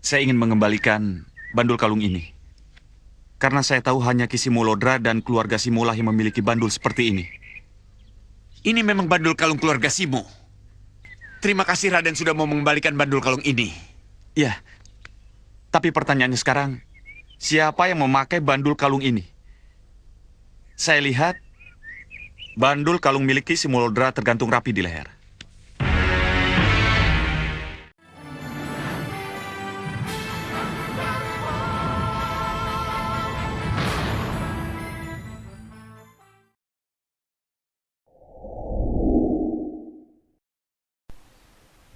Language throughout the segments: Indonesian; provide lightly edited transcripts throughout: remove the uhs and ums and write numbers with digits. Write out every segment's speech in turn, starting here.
Saya ingin mengembalikan bandul kalung ini. Karena saya tahu hanya Ki Simolodra dan keluarga Simolah yang memiliki bandul seperti ini. Ini memang bandul kalung keluarga Simo. Terima kasih Raden sudah mau mengembalikan bandul kalung ini. Ya, tapi pertanyaannya sekarang, siapa yang memakai bandul kalung ini? Saya lihat bandul kalung milik Ki Simolodra tergantung rapi di leher.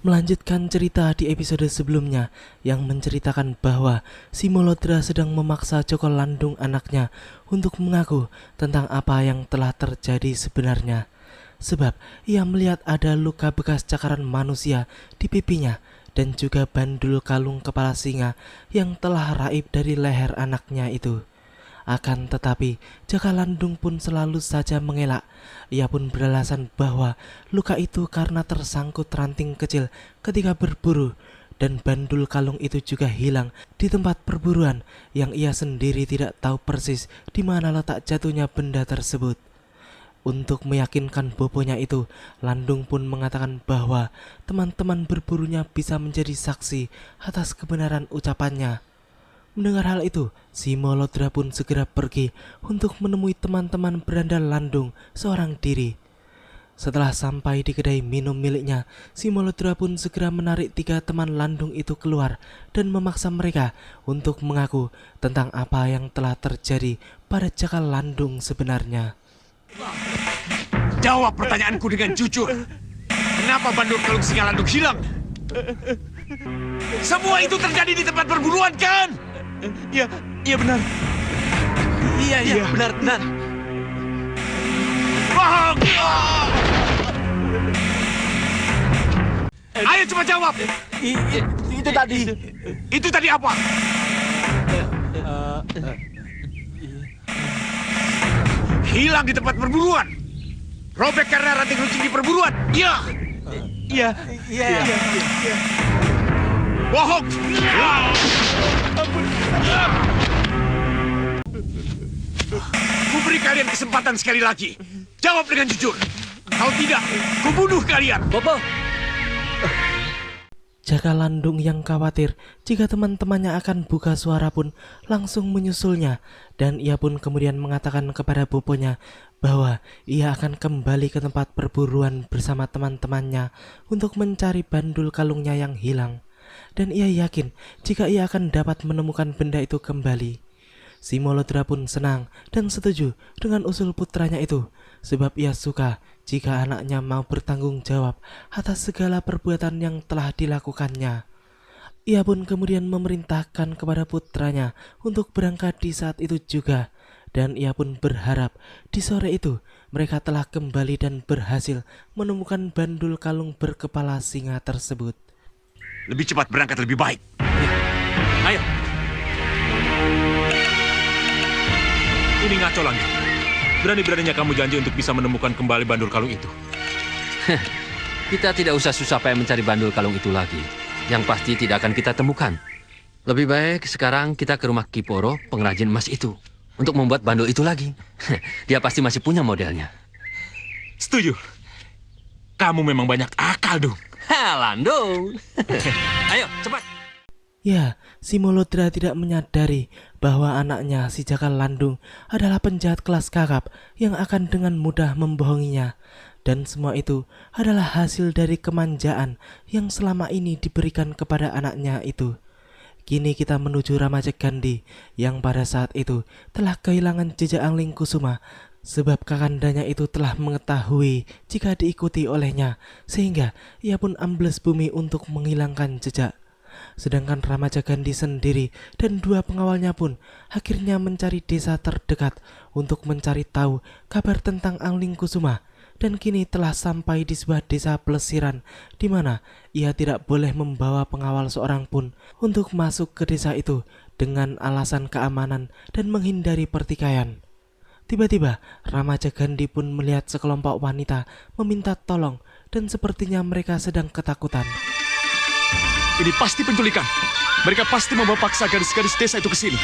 Melanjutkan cerita di episode sebelumnya yang menceritakan bahwa Simolodra sedang memaksa Joko Landung anaknya untuk mengaku tentang apa yang telah terjadi sebenarnya. Sebab ia melihat ada luka bekas cakaran manusia di pipinya dan juga bandul kalung kepala singa yang telah raib dari leher anaknya itu. Akan tetapi, Jaka Landung pun selalu saja mengelak. Ia pun beralasan bahwa luka itu karena tersangkut ranting kecil ketika berburu, dan bandul kalung itu juga hilang di tempat perburuan yang ia sendiri tidak tahu persis di mana letak jatuhnya benda tersebut. Untuk meyakinkan bobonya itu, Landung pun mengatakan bahwa teman-teman berburunya bisa menjadi saksi atas kebenaran ucapannya. Mendengar hal itu, Simolodra pun segera pergi untuk menemui teman-teman berandal Landung seorang diri. Setelah sampai di kedai minum miliknya, Simolodra pun segera menarik 3 teman Landung itu keluar dan memaksa mereka untuk mengaku tentang apa yang telah terjadi pada Jaka Landung sebenarnya. Jawab pertanyaanku dengan jujur. Kenapa bandul kalung singa Landung hilang? Semua itu terjadi di tempat perburuan kan? Iya benar. Iya benar. Bohong! Ayo cepat jawab. Itu tadi. Itu tadi apa? Hilang di tempat perburuan. Robek karena ranting runcing di perburuan. Iya. Iya. Bohong. Ku beri kalian kesempatan sekali lagi. Jawab dengan jujur. Kalau tidak, ku bunuh kalian. Bobo. Jaka Landung yang khawatir jika teman-temannya akan buka suara pun langsung menyusulnya, dan ia pun kemudian mengatakan kepada bobonya bahwa ia akan kembali ke tempat perburuan bersama teman-temannya untuk mencari bandul kalungnya yang hilang, dan ia yakin jika ia akan dapat menemukan benda itu kembali. Simolodra pun senang dan setuju dengan usul putranya itu, sebab ia suka jika anaknya mau bertanggung jawab atas segala perbuatan yang telah dilakukannya. Ia pun kemudian memerintahkan kepada putranya untuk berangkat di saat itu juga, dan ia pun berharap di sore itu mereka telah kembali dan berhasil menemukan bandul kalung berkepala singa tersebut. Lebih cepat berangkat lebih baik. Ayo. Ini ngaco lagi. Berani-beraninya kamu janji untuk bisa menemukan kembali bandul kalung itu. Kita tidak usah susah payah mencari bandul kalung itu lagi. Yang pasti tidak akan kita temukan. Lebih baik sekarang kita ke rumah Kiporo, pengrajin emas itu, untuk membuat bandul itu lagi. Dia pasti masih punya modelnya. Setuju. Kamu memang banyak akal, Dung. Landung. Ayo, cepat. Ya, Simolodra tidak menyadari bahwa anaknya si Jaka Landung adalah penjahat kelas kakap yang akan dengan mudah membohonginya. Dan semua itu adalah hasil dari kemanjaan yang selama ini diberikan kepada anaknya itu. Kini kita menuju Ramajegandi yang pada saat itu telah kehilangan jejak Angling Kusuma, sebab kakandanya itu telah mengetahui jika diikuti olehnya, sehingga ia pun ambles bumi untuk menghilangkan jejak. Sedangkan Ramajegandi sendiri dan 2 pengawalnya pun akhirnya mencari desa terdekat untuk mencari tahu kabar tentang Angling Kusuma, dan kini telah sampai di sebuah desa pelesiran di mana ia tidak boleh membawa pengawal seorang pun untuk masuk ke desa itu dengan alasan keamanan dan menghindari pertikaian. Tiba-tiba Ramajegandi pun melihat sekelompok wanita meminta tolong, dan sepertinya mereka sedang ketakutan. Ini pasti penculikan. Mereka pasti membawa paksa gadis-gadis desa itu ke sini.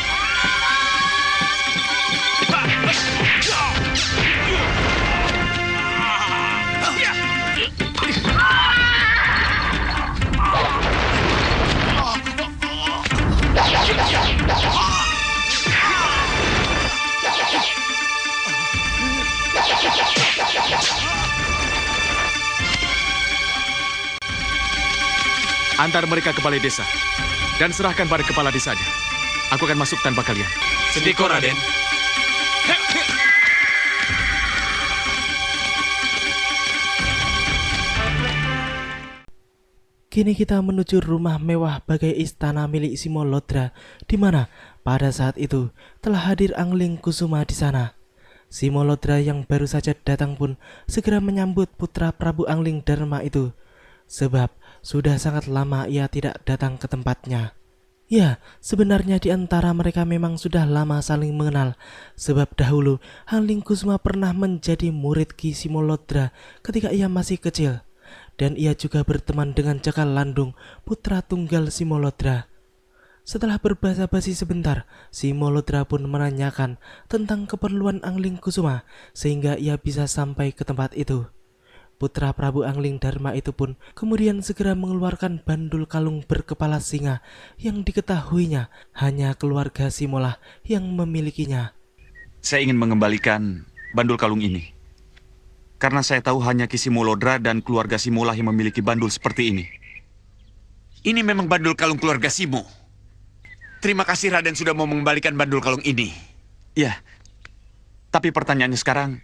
Antar mereka ke balai desa dan serahkan pada kepala desanya. Aku akan masuk tanpa kalian. Sendiko, Raden. Kini kita menuju rumah mewah bagai istana milik Simolodra, di mana pada saat itu telah hadir Angling Kusuma di sana. Simolodra yang baru saja datang pun segera menyambut putra Prabu Angling Dharma itu, sebab sudah sangat lama ia tidak datang ke tempatnya. Ya, sebenarnya di antara mereka memang sudah lama saling mengenal, sebab dahulu Angling Kusuma pernah menjadi murid Ki Simolodra ketika ia masih kecil. Dan ia juga berteman dengan Jaka Landung, putra tunggal Simolodra. Setelah berbasa-basi sebentar, Simolodra pun menanyakan tentang keperluan Angling Kusuma, sehingga ia bisa sampai ke tempat itu. Putra Prabu Angling Dharma itu pun kemudian segera mengeluarkan bandul kalung berkepala singa yang diketahuinya hanya keluarga Simolah yang memilikinya. Saya ingin mengembalikan bandul kalung ini. Karena saya tahu hanya Ki Simolodra dan keluarga Simolah yang memiliki bandul seperti ini. Ini memang bandul kalung keluarga Simo. Terima kasih Raden sudah mau mengembalikan bandul kalung ini. Ya, tapi pertanyaannya sekarang,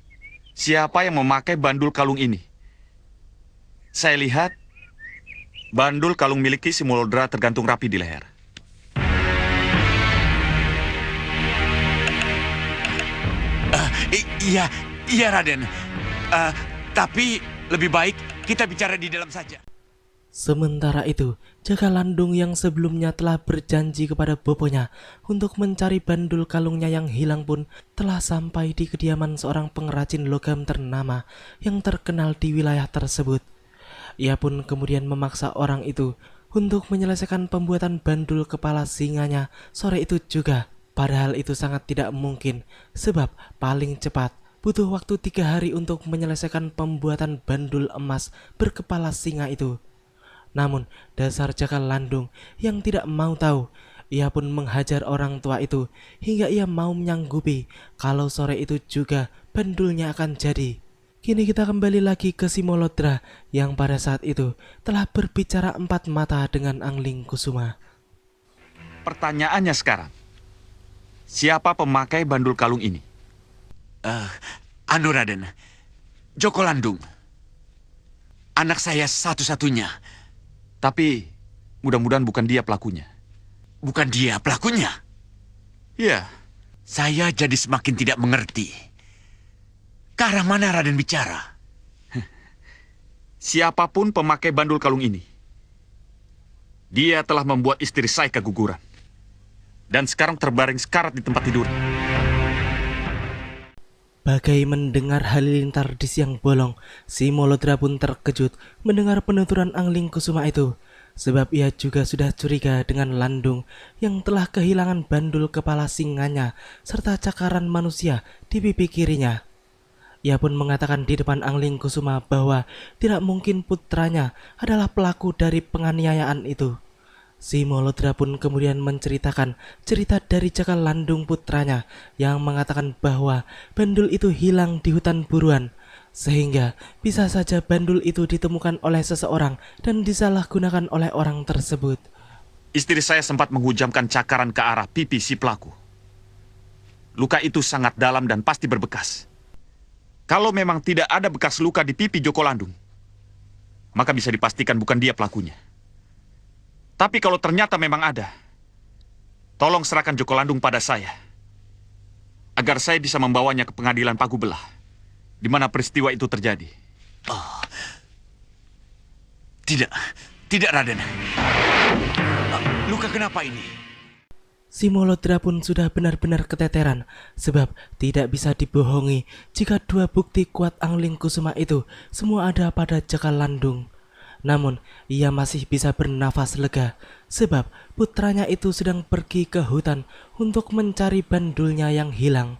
siapa yang memakai bandul kalung ini? Saya lihat bandul kalung milik Ki Simolodra tergantung rapi di leher. Iya Raden. Tapi lebih baik kita bicara di dalam saja. Sementara itu, Jaka Landung yang sebelumnya telah berjanji kepada bobonya untuk mencari bandul kalungnya yang hilang pun telah sampai di kediaman seorang pengrajin logam ternama yang terkenal di wilayah tersebut. Ia pun kemudian memaksa orang itu untuk menyelesaikan pembuatan bandul kepala singanya sore itu juga. Padahal itu sangat tidak mungkin, sebab paling cepat butuh waktu 3 hari untuk menyelesaikan pembuatan bandul emas berkepala singa itu. Namun dasar Jaka Landung yang tidak mau tahu, ia pun menghajar orang tua itu hingga ia mau menyanggupi kalau sore itu juga bandulnya akan jadi. Kini kita kembali lagi ke Simolodra yang pada saat itu telah berbicara 4 mata dengan Angling Kusuma. Pertanyaannya sekarang, siapa pemakai bandul kalung ini? Raden, Joko Landung. Anak saya satu-satunya. Tapi mudah-mudahan bukan dia pelakunya. Bukan dia pelakunya. Ya, Saya jadi semakin tidak mengerti. Ke arah mana Raden bicara? siapapun pemakai bandul kalung ini, dia telah membuat istri saya keguguran. Dan sekarang terbaring sekarat di tempat tidur. Bagai mendengar halilintar di siang bolong, Simolodra pun terkejut mendengar penuturan Angling Kusuma itu, sebab ia juga sudah curiga dengan Landung yang telah kehilangan bandul kepala singanya serta cakaran manusia di pipi kirinya. Ia pun mengatakan di depan Angling Kusuma bahwa tidak mungkin putranya adalah pelaku dari penganiayaan itu. Simolodra pun kemudian menceritakan cerita dari Jaka Landung putranya yang mengatakan bahwa bandul itu hilang di hutan buruan, sehingga bisa saja bandul itu ditemukan oleh seseorang dan disalahgunakan oleh orang tersebut. Istri saya sempat menghujamkan cakaran ke arah pipi si pelaku. Luka itu sangat dalam dan pasti berbekas. Kalau memang tidak ada bekas luka di pipi Joko Landung, maka bisa dipastikan bukan dia pelakunya. Tapi kalau ternyata memang ada, tolong serahkan Joko Landung pada saya, agar saya bisa membawanya ke pengadilan Pagubelah, di mana peristiwa itu terjadi. Tidak Raden. Luka kenapa ini? Simolodra pun sudah benar-benar keteteran, sebab tidak bisa dibohongi jika 2 bukti kuat Angling Kusuma itu semua ada pada Jaka Landung. Namun, ia masih bisa bernafas lega sebab putranya itu sedang pergi ke hutan untuk mencari bandulnya yang hilang.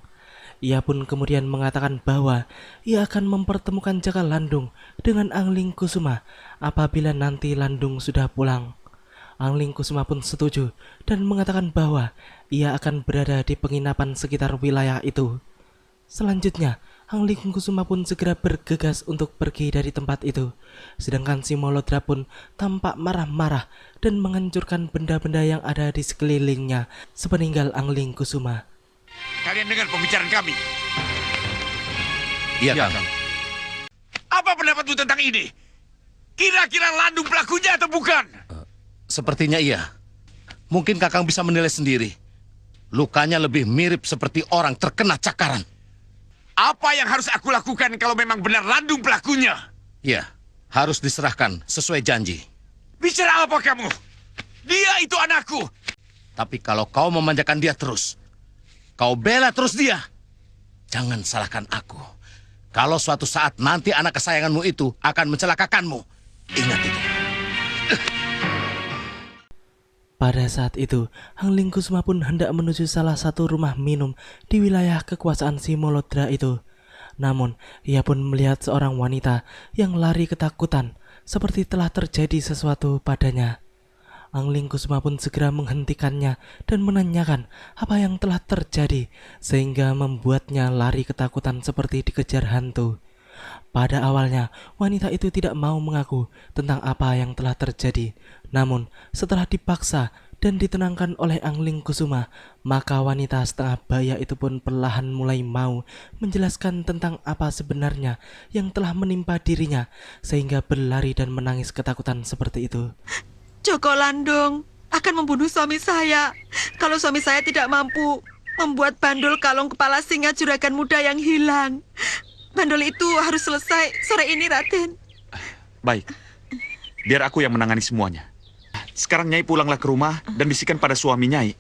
Ia pun kemudian mengatakan bahwa ia akan mempertemukan Jaka Landung dengan Angling Kusuma apabila nanti Landung sudah pulang. Angling Kusuma pun setuju dan mengatakan bahwa ia akan berada di penginapan sekitar wilayah itu. Selanjutnya, Angling Kusuma pun segera bergegas untuk pergi dari tempat itu. Sedangkan si Molodra pun tampak marah-marah dan menghancurkan benda-benda yang ada di sekelilingnya sepeninggal Angling Kusuma. Kalian dengar pembicaraan kami. Iya, Kang. Apa pendapatmu tentang ini? Kira-kira Landung pelakunya atau bukan? Sepertinya iya. Mungkin Kakang bisa menilai sendiri. Lukanya lebih mirip seperti orang terkena cakaran. Apa yang harus aku lakukan kalau memang benar Landung pelakunya? Iya, harus diserahkan sesuai janji. Bicara apa kamu? Dia itu anakku. Tapi kalau kau memanjakan dia terus, kau bela terus dia, jangan salahkan aku. Kalau suatu saat nanti anak kesayanganmu itu akan mencelakakanmu, ingat itu. Pada saat itu, Angling Kusuma pun hendak menuju salah satu rumah minum di wilayah kekuasaan si Molodra itu. Namun, ia pun melihat seorang wanita yang lari ketakutan, seperti telah terjadi sesuatu padanya. Angling Kusuma pun segera menghentikannya dan menanyakan apa yang telah terjadi, sehingga membuatnya lari ketakutan seperti dikejar hantu. Pada awalnya, wanita itu tidak mau mengaku tentang apa yang telah terjadi. Namun, setelah dipaksa dan ditenangkan oleh Angling Kusuma, maka wanita setengah baya itu pun perlahan mulai mau menjelaskan tentang apa sebenarnya yang telah menimpa dirinya, sehingga berlari dan menangis ketakutan seperti itu. Joko Landung akan membunuh suami saya kalau suami saya tidak mampu membuat bandul kalung kepala singa juragan muda yang hilang. Bandul itu harus selesai sore ini, Raden. Baik, biar aku yang menangani semuanya. Sekarang Nyai pulanglah ke rumah dan bisikan pada suami Nyai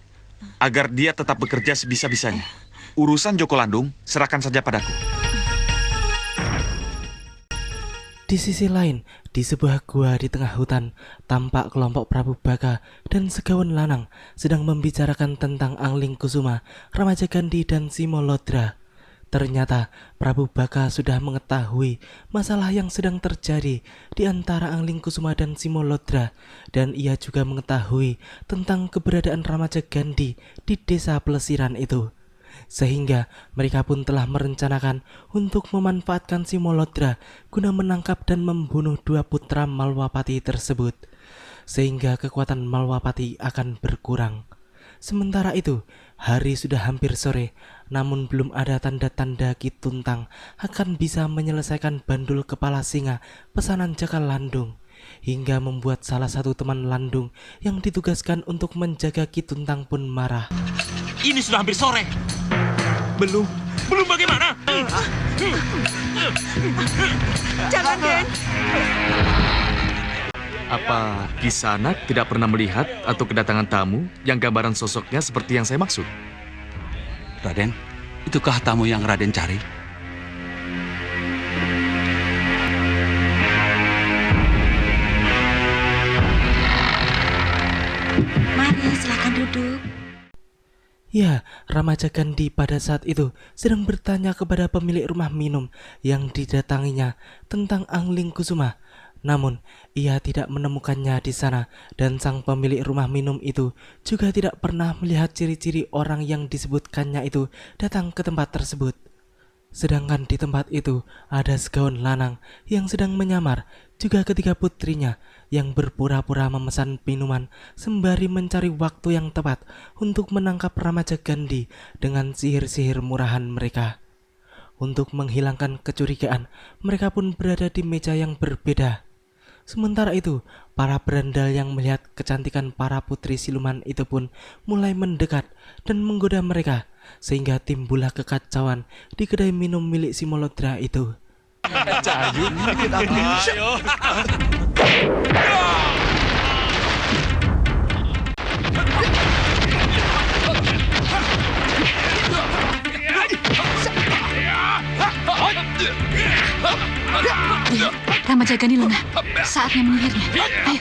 agar dia tetap bekerja sebisa-bisanya. Urusan Joko Landung serahkan saja padaku. Di sisi lain, di sebuah gua di tengah hutan, tampak kelompok Prabu Baka dan segawan lanang sedang membicarakan tentang Angling Kusuma, Ramaja Gandhi dan si Molodra. Ternyata Prabu Baka sudah mengetahui masalah yang sedang terjadi di antara Angling Kusuma dan si Molodra, dan ia juga mengetahui tentang keberadaan Ramaja Gandhi di desa pelesiran itu. Sehingga mereka pun telah merencanakan untuk memanfaatkan si Molodra guna menangkap dan membunuh dua putra Malwapati tersebut, sehingga kekuatan Malwapati akan berkurang. Sementara itu, hari sudah hampir sore, namun belum ada tanda-tanda Ki Tuntang akan bisa menyelesaikan bandul kepala singa pesanan Jaka Landung, hingga membuat salah satu teman Landung yang ditugaskan untuk menjaga Ki Tuntang pun marah. Ini sudah hampir sore. Belum bagaimana? Jangan, Den. Apa Kisanak tidak pernah melihat atau kedatangan tamu yang gambaran sosoknya seperti yang saya maksud? Raden, itukah tamu yang Raden cari? Mari, silakan duduk. Ya, Ramaja Gandhi pada saat itu sedang bertanya kepada pemilik rumah minum yang didatanginya tentang Angling Kusuma. Namun, ia tidak menemukannya di sana, dan sang pemilik rumah minum itu juga tidak pernah melihat ciri-ciri orang yang disebutkannya itu datang ke tempat tersebut. Sedangkan di tempat itu ada segawan lanang yang sedang menyamar, juga ketiga putrinya yang berpura-pura memesan minuman sembari mencari waktu yang tepat untuk menangkap Ramaja Gandhi dengan sihir-sihir murahan mereka. Untuk menghilangkan kecurigaan, mereka pun berada di meja yang berbeda. Sementara itu, para berandal yang melihat kecantikan para putri siluman itu pun mulai mendekat dan menggoda mereka, sehingga timbullah kekacauan di kedai minum milik si Molodra itu. Ramajagani lengah. Saatnya menyihirnya. Ayo.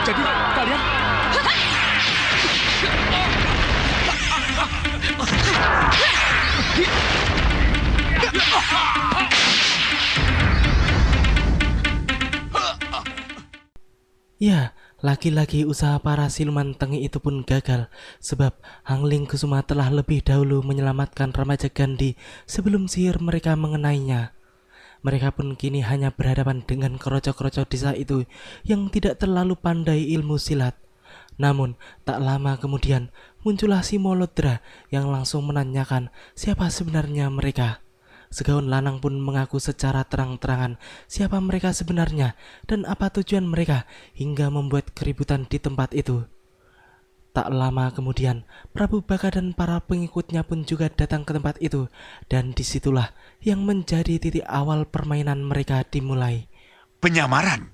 Jadi kalian... Ya, lagi-lagi usaha para siluman tengi itu pun gagal, sebab Hangling Kusuma telah lebih dahulu menyelamatkan Ramajagandhi sebelum sihir mereka mengenainya. Mereka pun kini hanya berhadapan dengan kroco-kroco desa itu yang tidak terlalu pandai ilmu silat. Namun, tak lama kemudian muncullah si Molodra yang langsung menanyakan siapa sebenarnya mereka. Segaun lanang pun mengaku secara terang-terangan siapa mereka sebenarnya dan apa tujuan mereka hingga membuat keributan di tempat itu. Tak lama kemudian, Prabu Baka dan para pengikutnya pun juga datang ke tempat itu, dan disitulah yang menjadi titik awal permainan mereka dimulai. Penyamaran.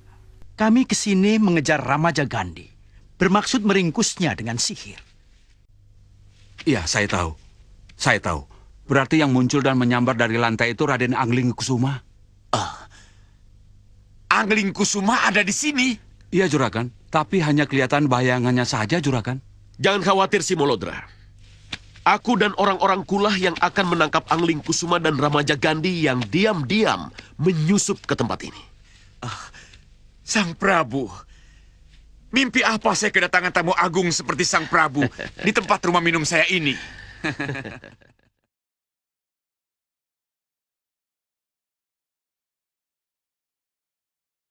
Kami kesini mengejar Ramajagandhi, bermaksud meringkusnya dengan sihir. Iya, saya tahu. Saya tahu. Berarti yang muncul dan menyambar dari lantai itu Raden Angling Kusuma. Angling Kusuma ada di sini. Iya, Juragan. Tapi hanya kelihatan bayangannya saja, Juragan. Jangan khawatir, Simolodra. Aku dan orang-orang kulah yang akan menangkap Angling Kusuma dan Ramajagandhi yang diam-diam menyusup ke tempat ini. Sang Prabu. Mimpi apa saya kedatangan tamu agung seperti Sang Prabu di tempat rumah minum saya ini?